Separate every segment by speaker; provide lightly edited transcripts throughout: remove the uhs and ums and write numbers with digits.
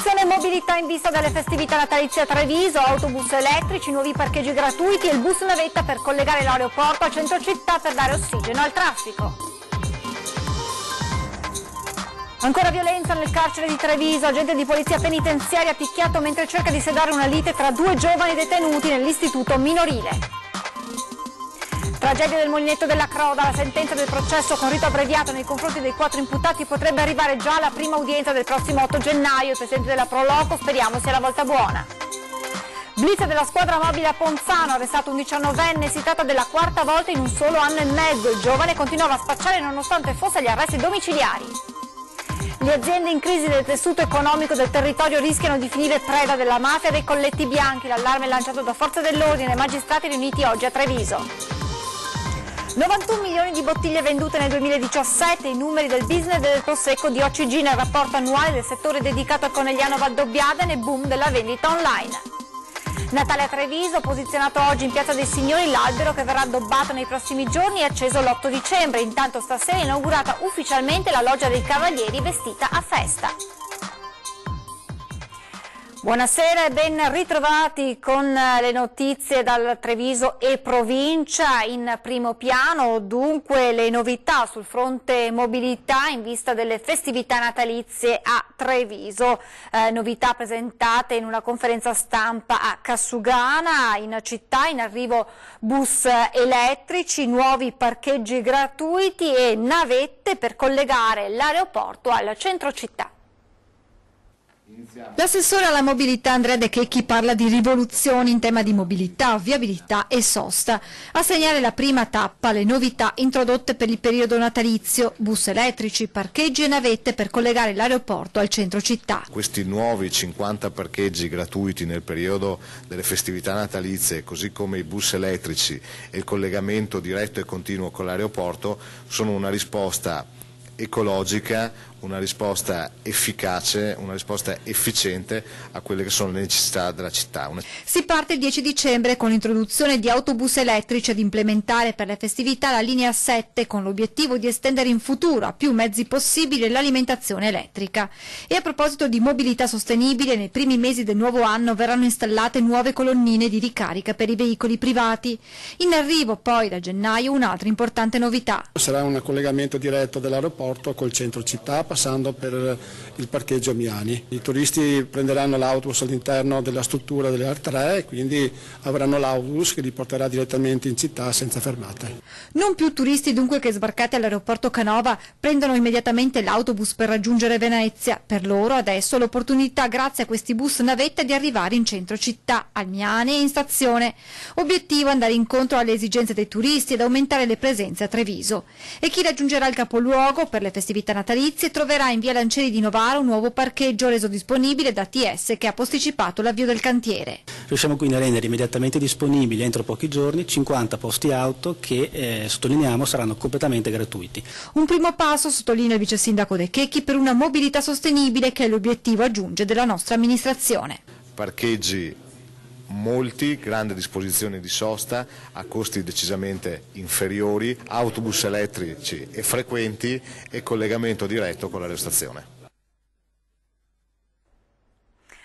Speaker 1: Rivoluzione mobilità in vista delle festività natalizie a Treviso, autobus elettrici, nuovi parcheggi gratuiti e il bus navetta per collegare l'aeroporto al centro città per dare ossigeno al traffico. Ancora violenza nel carcere di Treviso, agente di polizia penitenziaria picchiato mentre cerca di sedare una lite tra due giovani detenuti nell'istituto minorile. Tragedia del Molinetto della Croda, la sentenza del processo con rito abbreviato nei confronti dei 4 imputati potrebbe arrivare già alla prima udienza del prossimo 8 gennaio. Il presidente della Proloco speriamo sia la volta buona. Blitz della squadra mobile a Ponzano, arrestato un 19enne, si tratta della quarta volta in un solo anno e mezzo. Il giovane continuava a spacciare nonostante fosse agli arresti domiciliari. Le aziende in crisi del tessuto economico del territorio rischiano di finire preda della mafia dei colletti bianchi. L'allarme è lanciato da forze dell'ordine e magistrati riuniti oggi a Treviso. 91 milioni di bottiglie vendute nel 2017, i numeri del business del prosecco di OCG nel rapporto annuale del settore dedicato al Conegliano Valdobbiadene e boom della vendita online. Natale a Treviso, posizionato oggi in Piazza dei Signori, l'albero che verrà addobbato nei prossimi giorni è acceso l'8 dicembre, intanto stasera è inaugurata ufficialmente la Loggia dei Cavalieri vestita a festa. Buonasera e ben ritrovati con le notizie dal Treviso e provincia. In primo piano dunque le novità sul fronte mobilità in vista delle festività natalizie a Treviso, novità presentate in una conferenza stampa a Cassugana. In città in arrivo bus elettrici, nuovi parcheggi gratuiti e navette per collegare l'aeroporto al centro città.
Speaker 2: L'assessore alla mobilità Andrea De Checchi parla di rivoluzioni in tema di mobilità, viabilità e sosta. A segnare la prima tappa le novità introdotte per il periodo natalizio, bus elettrici, parcheggi e navette per collegare l'aeroporto al centro città.
Speaker 3: Questi nuovi 50 parcheggi gratuiti nel periodo delle festività natalizie, così come i bus elettrici e il collegamento diretto e continuo con l'aeroporto, sono una risposta ecologica, una risposta efficace, una risposta efficiente a quelle che sono le necessità della città.
Speaker 2: Si parte il 10 dicembre con l'introduzione di autobus elettrici ad implementare per le festività la linea 7 con l'obiettivo di estendere in futuro a più mezzi possibili l'alimentazione elettrica. E a proposito di mobilità sostenibile, nei primi mesi del nuovo anno verranno installate nuove colonnine di ricarica per i veicoli privati. In arrivo poi da gennaio un'altra importante novità.
Speaker 4: Sarà un collegamento diretto dell'aeroporto col centro città, passando per il parcheggio Miani. I turisti prenderanno l'autobus all'interno della struttura delle R3 e quindi avranno l'autobus che li porterà direttamente in città senza fermate.
Speaker 2: Non più turisti dunque che sbarcati all'aeroporto Canova prendono immediatamente l'autobus per raggiungere Venezia. Per loro adesso l'opportunità, grazie a questi bus navetta, di arrivare in centro città, al Miani e in stazione. Obiettivo: andare incontro alle esigenze dei turisti ed aumentare le presenze a Treviso. E chi raggiungerà il capoluogo per le festività natalizie troverà in via Lancieri di Novara un nuovo parcheggio reso disponibile da ATS che ha posticipato l'avvio del cantiere.
Speaker 5: Riusciamo quindi a rendere immediatamente disponibili entro pochi giorni 50 posti auto che, sottolineiamo, saranno completamente gratuiti.
Speaker 2: Un primo passo, sottolinea il vice sindaco De Checchi, per una mobilità sostenibile che è l'obiettivo, aggiunge, della nostra amministrazione.
Speaker 3: Parcheggi molti, grande disposizione di sosta a costi decisamente inferiori, autobus elettrici e frequenti e collegamento diretto con l'aerostazione.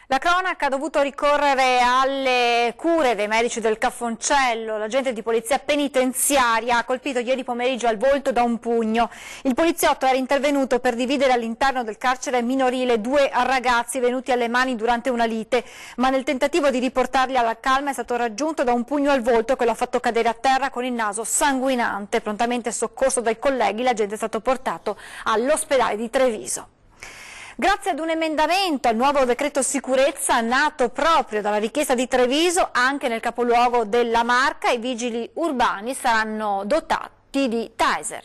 Speaker 1: La cronaca ha dovuto ricorrere alle cure dei medici del Caffoncello. L'agente di polizia penitenziaria ha colpito ieri pomeriggio al volto da un pugno. Il poliziotto era intervenuto per dividere all'interno del carcere minorile 2 ragazzi venuti alle mani durante una lite, ma nel tentativo di riportarli alla calma è stato raggiunto da un pugno al volto che lo ha fatto cadere a terra con il naso sanguinante. Prontamente soccorso dai colleghi, l'agente è stato portato all'ospedale di Treviso. Grazie ad un emendamento al nuovo decreto sicurezza nato proprio dalla richiesta di Treviso, anche nel capoluogo della Marca i vigili urbani saranno dotati di taser.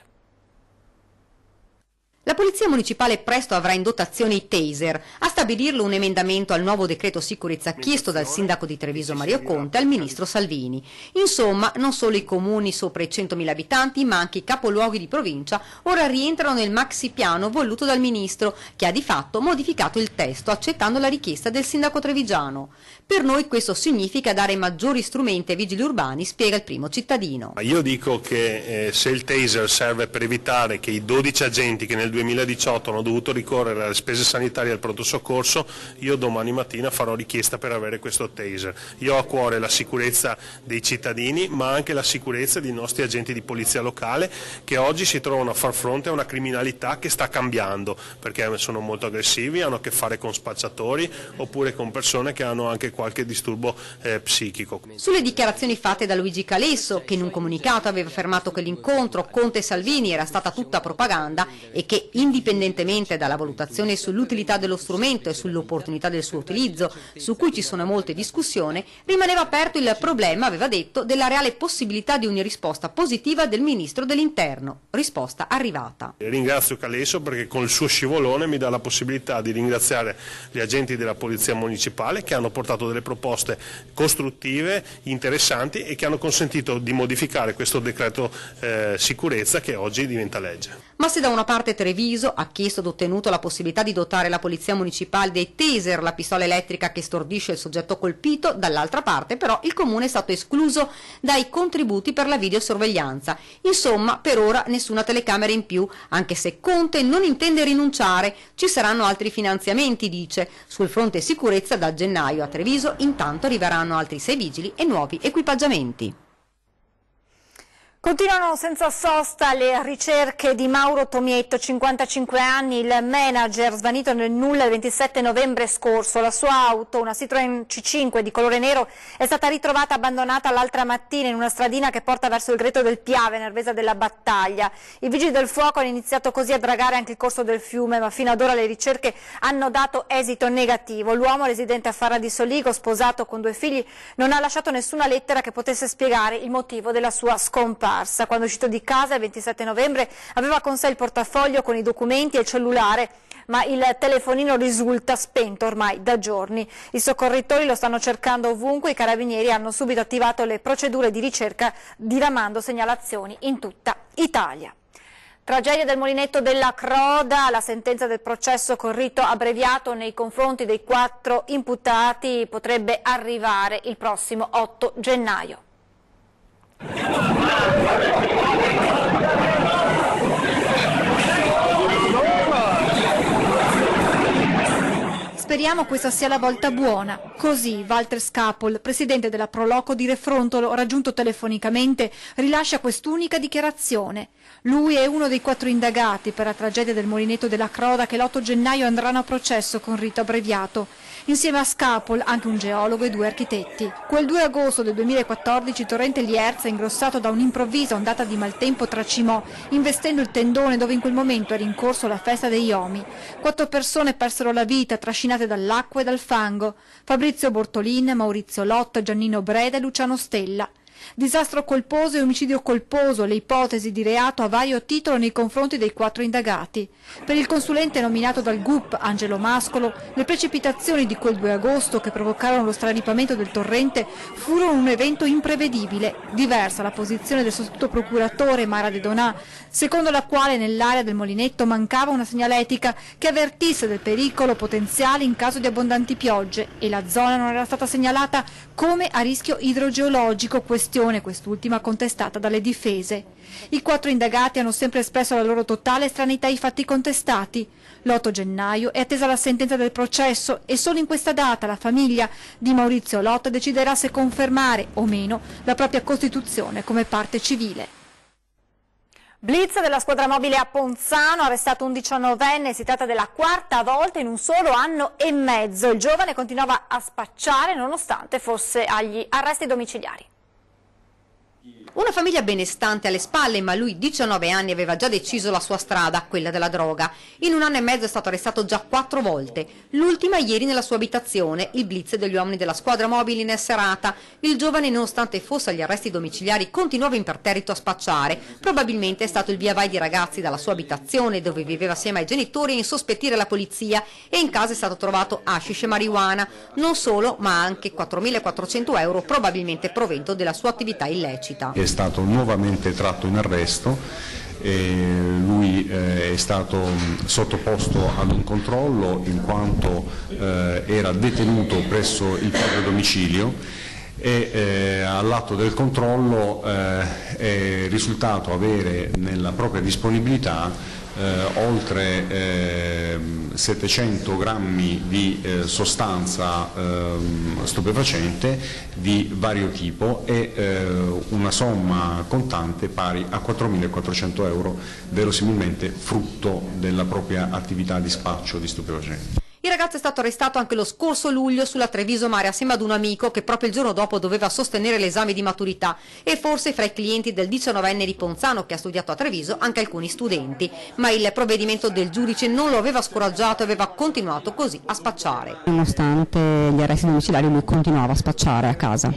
Speaker 6: La Polizia Municipale presto avrà in dotazione i taser. A stabilirlo un emendamento al nuovo decreto sicurezza chiesto dal sindaco di Treviso Mario Conte al ministro Salvini. Insomma, non solo i comuni sopra i 100.000 abitanti, ma anche i capoluoghi di provincia ora rientrano nel maxi piano voluto dal ministro, che ha di fatto modificato il testo accettando la richiesta del sindaco trevigiano. Per noi questo significa dare maggiori strumenti ai vigili urbani, spiega il primo cittadino.
Speaker 7: Io dico che se il taser serve per evitare che i 12 agenti che nel nel 2018 hanno dovuto ricorrere alle spese sanitarie al pronto soccorso, io domani mattina farò richiesta per avere questo taser. Io ho a cuore la sicurezza dei cittadini, ma anche la sicurezza dei nostri agenti di polizia locale, che oggi si trovano a far fronte a una criminalità che sta cambiando, perché sono molto aggressivi, hanno a che fare con spacciatori oppure con persone che hanno anche qualche disturbo psichico.
Speaker 6: Sulle dichiarazioni fatte da Luigi Calesso, che in un comunicato aveva affermato che l'incontro Conte-Salvini era stata tutta propaganda e che, indipendentemente dalla valutazione sull'utilità dello strumento e sull'opportunità del suo utilizzo, su cui ci sono molte discussioni, rimaneva aperto il problema, aveva detto, della reale possibilità di una risposta positiva del Ministro dell'Interno. Risposta arrivata.
Speaker 7: Ringrazio Calesso perché con il suo scivolone mi dà la possibilità di ringraziare gli agenti della Polizia Municipale che hanno portato delle proposte costruttive, interessanti e che hanno consentito di modificare questo decreto sicurezza che oggi diventa legge.
Speaker 6: Ma se da una parte Treviso ha chiesto ed ottenuto la possibilità di dotare la Polizia Municipale dei taser, la pistola elettrica che stordisce il soggetto colpito, dall'altra parte però il Comune è stato escluso dai contributi per la videosorveglianza. Insomma, per ora nessuna telecamera in più, anche se Conte non intende rinunciare. Ci saranno altri finanziamenti, dice. Sul fronte sicurezza da gennaio a Treviso intanto arriveranno altri 6 vigili e nuovi equipaggiamenti.
Speaker 1: Continuano senza sosta le ricerche di Mauro Tomietto, 55 anni, il manager svanito nel nulla il 27 novembre scorso. La sua auto, una Citroën C5 di colore nero, è stata ritrovata abbandonata l'altra mattina in una stradina che porta verso il Greto del Piave, Nervesa della Battaglia. I vigili del fuoco hanno iniziato così a dragare anche il corso del fiume, ma fino ad ora le ricerche hanno dato esito negativo. L'uomo, residente a Farra di Soligo, sposato con 2 figli, non ha lasciato nessuna lettera che potesse spiegare il motivo della sua scomparsa. Quando è uscito di casa il 27 novembre aveva con sé il portafoglio con i documenti e il cellulare, ma il telefonino risulta spento ormai da giorni. I soccorritori lo stanno cercando ovunque, i carabinieri hanno subito attivato le procedure di ricerca diramando segnalazioni in tutta Italia. Tragedia del Molinetto della Croda, la sentenza del processo con rito abbreviato nei confronti dei 4 imputati potrebbe arrivare il prossimo 8 gennaio.
Speaker 2: Speriamo questa sia la volta buona. Così Walter Scapol, presidente della Proloco di Refrontolo, raggiunto telefonicamente, rilascia quest'unica dichiarazione. Lui è uno dei 4 indagati per la tragedia del Molinetto della Croda che l'8 gennaio andranno a processo con rito abbreviato. Insieme a Scapol anche un geologo e 2 architetti. Quel 2 agosto del 2014 torrente Lierza, ingrossato da un'improvvisa ondata di maltempo, tracimò, investendo il tendone dove in quel momento era in corso la festa dei Omi. 4 persone persero la vita, trascinate dall'acqua e dal fango. Fabrizio Bortolin, Maurizio Lotto, Giannino Breda e Luciano Stella. Disastro colposo e omicidio colposo, le ipotesi di reato a vario titolo nei confronti dei 4 indagati. Per il consulente nominato dal GUP, Angelo Mascolo, le precipitazioni di quel 2 agosto che provocarono lo straripamento del torrente furono un evento imprevedibile. Diversa la posizione del sostituto procuratore Mara De Donà, secondo la quale nell'area del Molinetto mancava una segnaletica che avvertisse del pericolo potenziale in caso di abbondanti piogge e la zona non era stata segnalata come a rischio idrogeologico, questione quest'ultima contestata dalle difese. I 4 indagati hanno sempre espresso la loro totale estraneità ai fatti contestati. L'8 gennaio è attesa la sentenza del processo e solo in questa data la famiglia di Maurizio Lotto deciderà se confermare o meno la propria costituzione come parte civile.
Speaker 1: Blitz della squadra mobile a Ponzano, arrestato un 19enne, si tratta della 4ª volta in un solo anno e mezzo. Il giovane continuava a spacciare nonostante fosse agli arresti domiciliari.
Speaker 6: Una famiglia benestante alle spalle, ma lui 19 anni aveva già deciso la sua strada, quella della droga. In un anno e mezzo è stato arrestato già 4 volte, l'ultima ieri nella sua abitazione, il blitz degli uomini della squadra mobile in serata. Il giovane, nonostante fosse agli arresti domiciliari, continuava imperterrito a spacciare. Probabilmente è stato il via vai di ragazzi dalla sua abitazione, dove viveva assieme ai genitori, a insospettire la polizia, e in casa è stato trovato hashish e marijuana. Non solo, ma anche 4.400 euro, probabilmente provento della sua attività illecita.
Speaker 8: È stato nuovamente tratto in arresto, lui è stato sottoposto ad un controllo in quanto era detenuto presso il proprio domicilio e all'atto del controllo è risultato avere nella propria disponibilità oltre 700 grammi di sostanza stupefacente di vario tipo e una somma contante pari a 4.400 euro, verosimilmente frutto della propria attività di spaccio di stupefacenti.
Speaker 6: Il ragazzo è stato arrestato anche lo scorso luglio sulla Treviso Mare assieme ad un amico che proprio il giorno dopo doveva sostenere l'esame di maturità e forse fra i clienti del 19enne di Ponzano che ha studiato a Treviso anche alcuni studenti, ma il provvedimento del giudice non lo aveva scoraggiato e aveva continuato così a spacciare.
Speaker 9: Nonostante gli arresti domiciliari lui continuava a spacciare a casa.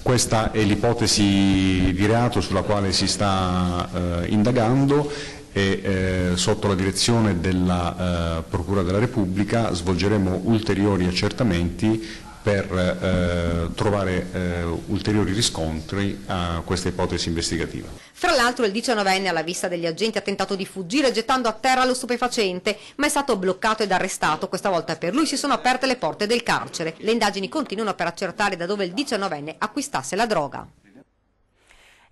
Speaker 8: Questa è l'ipotesi di reato sulla quale si sta indagando e sotto la direzione della Procura della Repubblica svolgeremo ulteriori accertamenti per trovare ulteriori riscontri a questa ipotesi investigativa.
Speaker 6: Fra l'altro il 19enne alla vista degli agenti ha tentato di fuggire gettando a terra lo stupefacente, ma è stato bloccato ed arrestato. Questa volta per lui si sono aperte le porte del carcere. Le indagini continuano per accertare da dove il 19enne acquistasse la droga.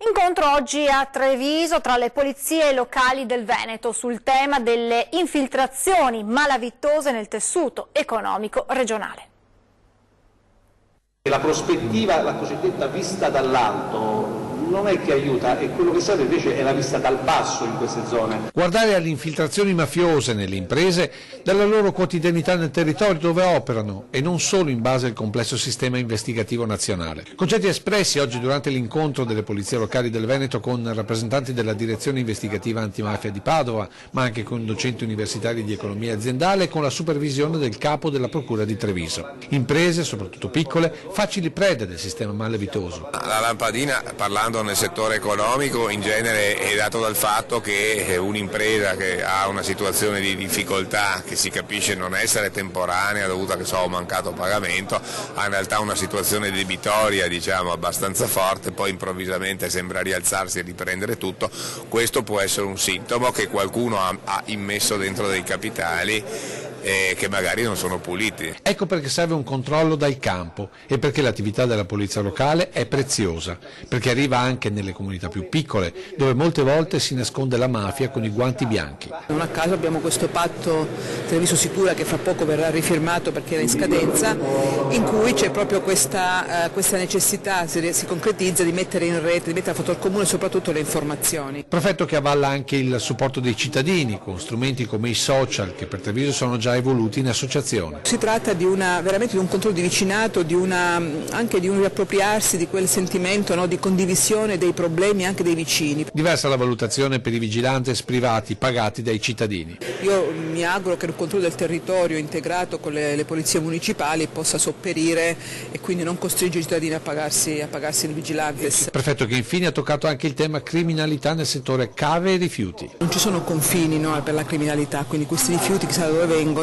Speaker 1: Incontro oggi a Treviso tra le polizie locali del Veneto sul tema delle infiltrazioni malavitose nel tessuto economico regionale.
Speaker 10: La prospettiva, la cosiddetta vista dall'alto, non è che aiuta, e quello che serve invece è la vista dal basso in queste zone.
Speaker 11: Guardare alle infiltrazioni mafiose nelle imprese dalla loro quotidianità nel territorio dove operano e non solo in base al complesso sistema investigativo nazionale. Concetti espressi oggi durante l'incontro delle polizie locali del Veneto con rappresentanti della direzione investigativa antimafia di Padova, ma anche con docenti universitari di economia aziendale e con la supervisione del capo della procura di Treviso. Imprese, soprattutto piccole, facili prede del sistema malavitoso.
Speaker 12: La lampadina, parlando nel settore economico, in genere è dato dal fatto che un'impresa che ha una situazione di difficoltà che si capisce non essere temporanea dovuta a un mancato pagamento, ha in realtà una situazione debitoria abbastanza forte, poi improvvisamente sembra rialzarsi e riprendere tutto. Questo può essere un sintomo che qualcuno ha immesso dentro dei capitali che magari non sono puliti.
Speaker 11: Ecco perché serve un controllo dal campo e perché l'attività della polizia locale è preziosa, perché arriva anche nelle comunità più piccole, dove molte volte si nasconde la mafia con i guanti bianchi.
Speaker 13: Non a caso abbiamo questo patto Treviso Sicura che fra poco verrà rifirmato perché era in scadenza, in cui c'è proprio questa necessità, si concretizza, di mettere in rete, di mettere a fatto al comune soprattutto le informazioni.
Speaker 11: Prefetto che avvalla anche il supporto dei cittadini con strumenti come i social che per Treviso sono già evoluti in associazione.
Speaker 13: Si tratta veramente di un controllo di vicinato, anche di un riappropriarsi di quel sentimento di condivisione dei problemi anche dei vicini.
Speaker 11: Diversa la valutazione per i vigilantes privati pagati dai cittadini.
Speaker 13: Io mi auguro che il controllo del territorio integrato con le polizie municipali possa sopperire e quindi non costringere i cittadini a pagarsi il vigilantes.
Speaker 11: Prefetto che infine ha toccato anche il tema criminalità nel settore cave e rifiuti.
Speaker 13: Non ci sono confini per la criminalità, quindi questi rifiuti chissà da dove vengono,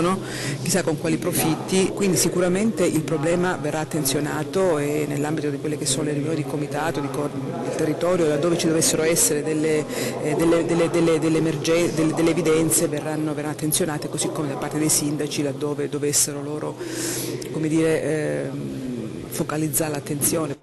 Speaker 13: chissà con quali profitti, quindi sicuramente il problema verrà attenzionato e nell'ambito di quelle che sono le riunioni di comitato, del territorio, laddove ci dovessero essere delle evidenze verranno attenzionate, così come da parte dei sindaci laddove dovessero loro focalizzare l'attenzione.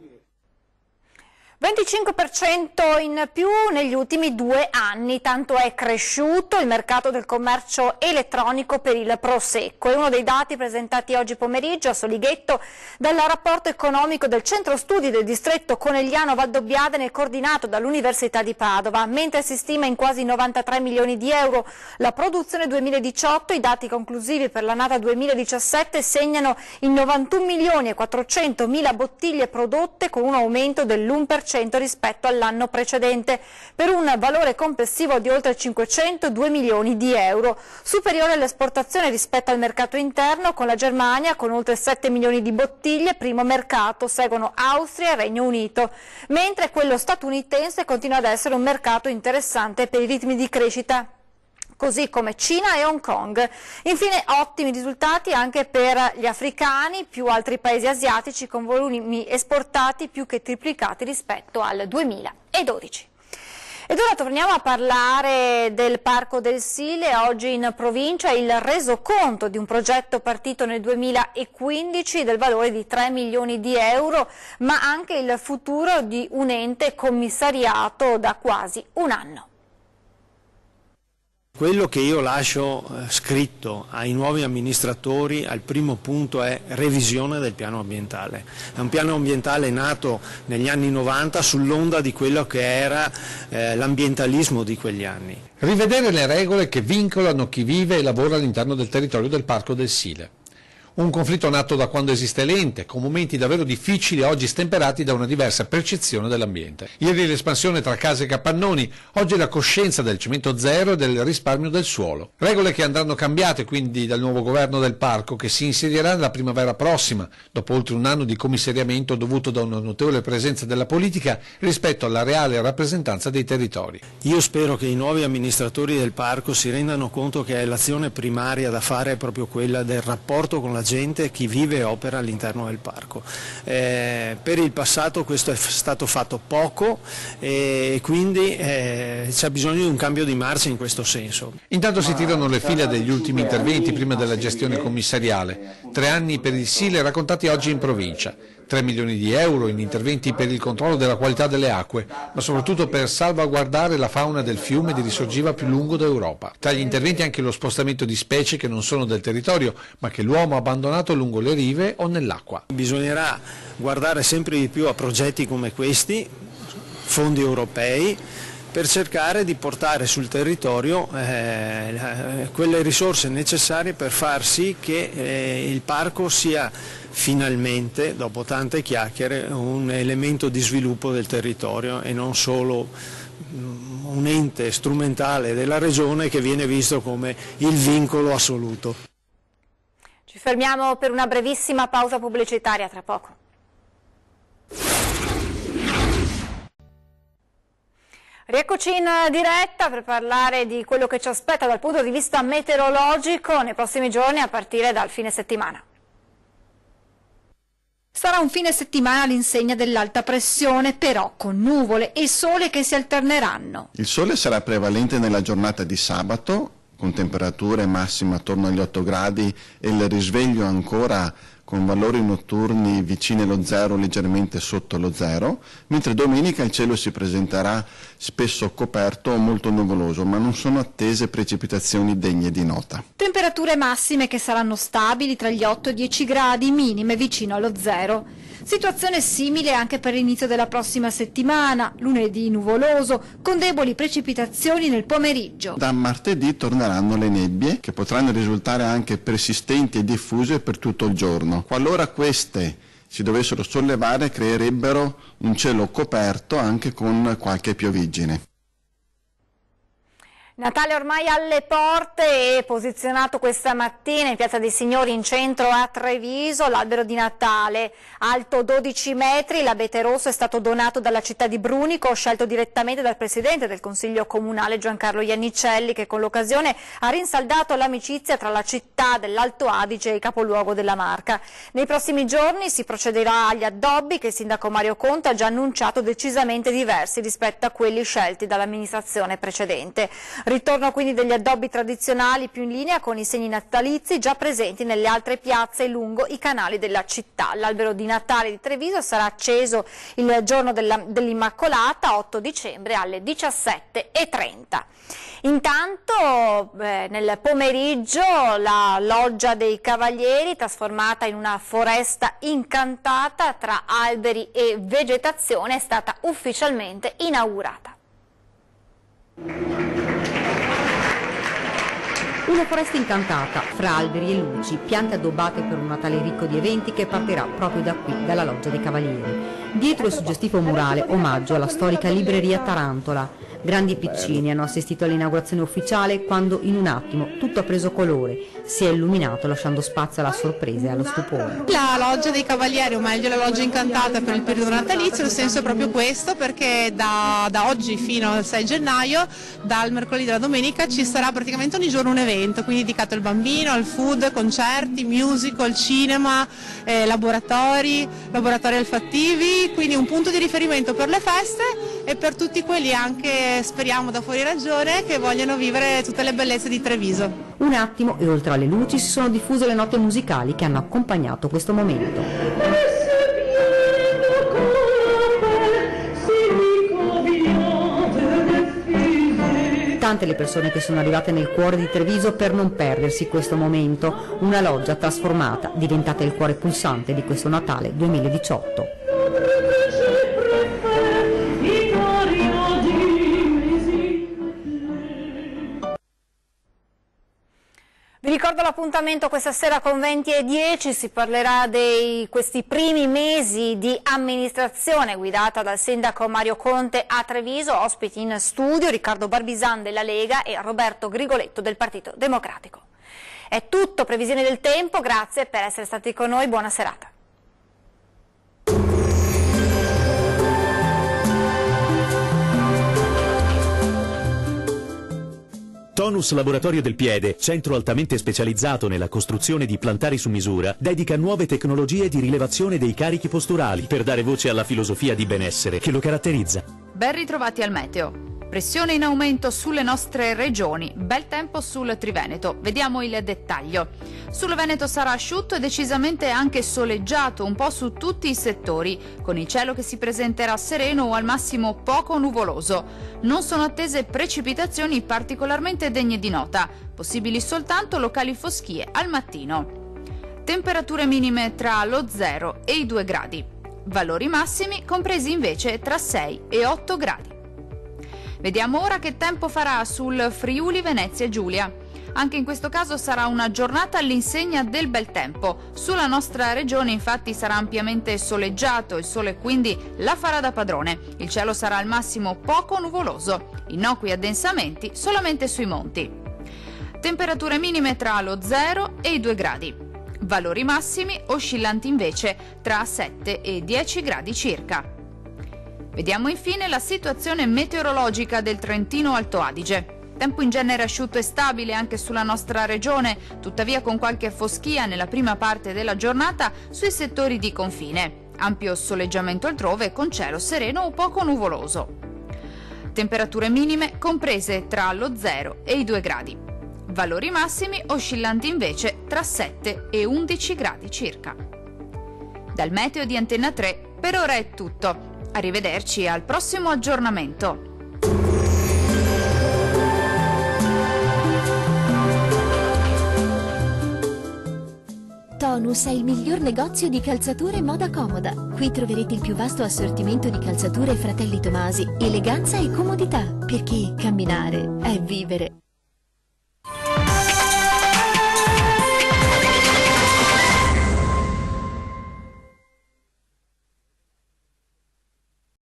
Speaker 1: 25% in più negli ultimi 2 anni, tanto è cresciuto il mercato del commercio elettronico per il Prosecco. È uno dei dati presentati oggi pomeriggio a Solighetto dal rapporto economico del Centro Studi del Distretto Conegliano Valdobbiadene coordinato dall'Università di Padova. Mentre si stima in quasi 93 milioni di euro la produzione 2018, i dati conclusivi per l'annata 2017 segnano i 91 milioni e 400 mila bottiglie prodotte con un aumento dell'1% rispetto all'anno precedente, per un valore complessivo di oltre 502 milioni di euro, superiore all'esportazione rispetto al mercato interno, con la Germania con oltre 7 milioni di bottiglie, primo mercato, seguono Austria e Regno Unito, mentre quello statunitense continua ad essere un mercato interessante per i ritmi di crescita, così come Cina e Hong Kong. Infine ottimi risultati anche per gli africani, più altri paesi asiatici con volumi esportati più che triplicati rispetto al 2012. Ed ora torniamo a parlare del Parco del Sile. Oggi in provincia il resoconto di un progetto partito nel 2015 del valore di 3 milioni di euro, ma anche il futuro di un ente commissariato da quasi un anno.
Speaker 14: Quello che io lascio scritto ai nuovi amministratori al primo punto è revisione del piano ambientale. È un piano ambientale nato negli anni 90 sull'onda di quello che era l'ambientalismo di quegli anni.
Speaker 11: Rivedere le regole che vincolano chi vive e lavora all'interno del territorio del Parco del Sile. Un conflitto nato da quando esiste l'ente, con momenti davvero difficili e oggi stemperati da una diversa percezione dell'ambiente. Ieri l'espansione tra case e capannoni, oggi la coscienza del cemento zero e del risparmio del suolo. Regole che andranno cambiate quindi dal nuovo governo del parco, che si insedierà nella primavera prossima, dopo oltre un anno di commissariamento dovuto da una notevole presenza della politica rispetto alla reale rappresentanza dei territori.
Speaker 14: Io spero che i nuovi amministratori del parco si rendano conto che l'azione primaria da fare è proprio quella del rapporto con la gente, chi vive e opera all'interno del parco. Per il passato questo è stato fatto poco e quindi c'è bisogno di un cambio di marcia in questo senso.
Speaker 11: Intanto si tirano le fila degli ultimi interventi prima della gestione commissariale. 3 anni per il Sile raccontati oggi in provincia. 3 milioni di euro in interventi per il controllo della qualità delle acque, ma soprattutto per salvaguardare la fauna del fiume di risorgiva più lungo d'Europa. Tra gli interventi anche lo spostamento di specie che non sono del territorio, ma che l'uomo ha abbandonato lungo le rive o nell'acqua.
Speaker 14: Bisognerà guardare sempre di più a progetti come questi, fondi europei, per cercare di portare sul territorio quelle risorse necessarie per far sì che il parco sia finalmente, dopo tante chiacchiere, un elemento di sviluppo del territorio e non solo un ente strumentale della regione che viene visto come il vincolo assoluto.
Speaker 1: Ci fermiamo per una brevissima pausa pubblicitaria, tra poco. Rieccoci in diretta per parlare di quello che ci aspetta dal punto di vista meteorologico nei prossimi giorni a partire dal fine settimana.
Speaker 2: Sarà un fine settimana all'insegna dell'alta pressione, però con nuvole e sole che si alterneranno.
Speaker 15: Il sole sarà prevalente nella giornata di sabato, con temperature massime attorno agli 8 gradi e il risveglio ancora con valori notturni vicini allo zero, leggermente sotto lo zero, mentre domenica il cielo si presenterà spesso coperto o molto nuvoloso, ma non sono attese precipitazioni degne di nota.
Speaker 2: Temperature massime che saranno stabili tra gli 8 e i 10 gradi, minime vicino allo zero. Situazione simile anche per l'inizio della prossima settimana, lunedì nuvoloso, con deboli precipitazioni nel pomeriggio.
Speaker 15: Da martedì torneranno le nebbie, che potranno risultare anche persistenti e diffuse per tutto il giorno. Qualora queste si dovessero sollevare, creerebbero un cielo coperto anche con qualche pioviggine.
Speaker 1: Natale ormai alle porte e posizionato questa mattina in Piazza dei Signori in centro a Treviso l'albero di Natale, alto 12 metri, l'abete rosso è stato donato dalla città di Brunico, scelto direttamente dal presidente del Consiglio Comunale Giancarlo Iannicelli, che con l'occasione ha rinsaldato l'amicizia tra la città dell'Alto Adige e il capoluogo della Marca. Nei prossimi giorni si procederà agli addobbi che il sindaco Mario Conte ha già annunciato decisamente diversi rispetto a quelli scelti dall'amministrazione precedente. Ritorno quindi degli addobbi tradizionali più in linea con i segni natalizi già presenti nelle altre piazze lungo i canali della città. L'albero di Natale di Treviso sarà acceso il giorno dell'Immacolata, 8 dicembre alle 17:30. Intanto nel pomeriggio la Loggia dei Cavalieri, trasformata in una foresta incantata tra alberi e vegetazione, è stata ufficialmente inaugurata.
Speaker 6: Una foresta incantata, fra alberi e luci, piante addobbate per un Natale ricco di eventi che partirà proprio da qui, dalla Loggia dei Cavalieri. Dietro il suggestivo murale, omaggio alla storica libreria Tarantola. Grandi e piccini hanno assistito all'inaugurazione ufficiale quando in un attimo tutto ha preso colore, si è illuminato lasciando spazio alla sorpresa e allo stupore.
Speaker 16: La Loggia dei Cavalieri, o meglio la Loggia Incantata per il periodo natalizio, il senso è proprio questo, perché da oggi fino al 6 gennaio, dal mercoledì alla domenica, ci sarà praticamente ogni giorno un evento, quindi dedicato al bambino, al food, concerti, musical, cinema, laboratori olfattivi, quindi un punto di riferimento per le feste e per tutti quelli anche, speriamo da fuori ragione, che vogliono vivere tutte le bellezze di Treviso.
Speaker 6: Un attimo e oltre alle luci si sono diffuse le note musicali che hanno accompagnato questo momento. tante le persone che sono arrivate nel cuore di Treviso per non perdersi questo momento, una loggia trasformata, diventata il cuore pulsante di questo Natale 2018.
Speaker 1: Vi ricordo l'appuntamento questa sera con 20:10, si parlerà di questi primi mesi di amministrazione guidata dal sindaco Mario Conte a Treviso, ospiti in studio Riccardo Barbisan della Lega e Roberto Grigoletto del Partito Democratico. È tutto, previsione del tempo, grazie per essere stati con noi, buona serata.
Speaker 17: Tonus Laboratorio del Piede, centro altamente specializzato nella costruzione di plantari su misura, dedica nuove tecnologie di rilevazione dei carichi posturali per dare voce alla filosofia di benessere che lo caratterizza.
Speaker 18: Ben ritrovati al meteo. Pressione in aumento sulle nostre regioni, bel tempo sul Triveneto. Vediamo il dettaglio. Sul Veneto sarà asciutto e decisamente anche soleggiato un po' su tutti i settori, con il cielo che si presenterà sereno o al massimo poco nuvoloso. Non sono attese precipitazioni particolarmente degne di nota, possibili soltanto locali foschie al mattino. Temperature minime tra lo 0 e i 2 gradi. Valori massimi compresi invece tra 6 e 8 gradi. Vediamo ora che tempo farà sul Friuli Venezia Giulia. Anche in questo caso sarà una giornata all'insegna del bel tempo. Sulla nostra regione infatti sarà ampiamente soleggiato, il sole quindi la farà da padrone. Il cielo sarà al massimo poco nuvoloso, innocui addensamenti solamente sui monti. Temperature minime tra lo 0 e i 2 gradi. Valori massimi oscillanti invece tra 7 e 10 gradi circa. Vediamo infine la situazione meteorologica del Trentino Alto Adige. Tempo in genere asciutto e stabile anche sulla nostra regione, tuttavia con qualche foschia nella prima parte della giornata sui settori di confine. Ampio soleggiamento altrove con cielo sereno o poco nuvoloso. Temperature minime comprese tra lo 0 e i 2 gradi. Valori massimi oscillanti invece tra 7 e 11 gradi circa. Dal meteo di Antenna 3 per ora è tutto. Arrivederci al prossimo aggiornamento.
Speaker 19: Tonus è il miglior negozio di calzature e moda comoda. Qui troverete il più vasto assortimento di calzature Fratelli Tomasi, eleganza e comodità, perché camminare è vivere.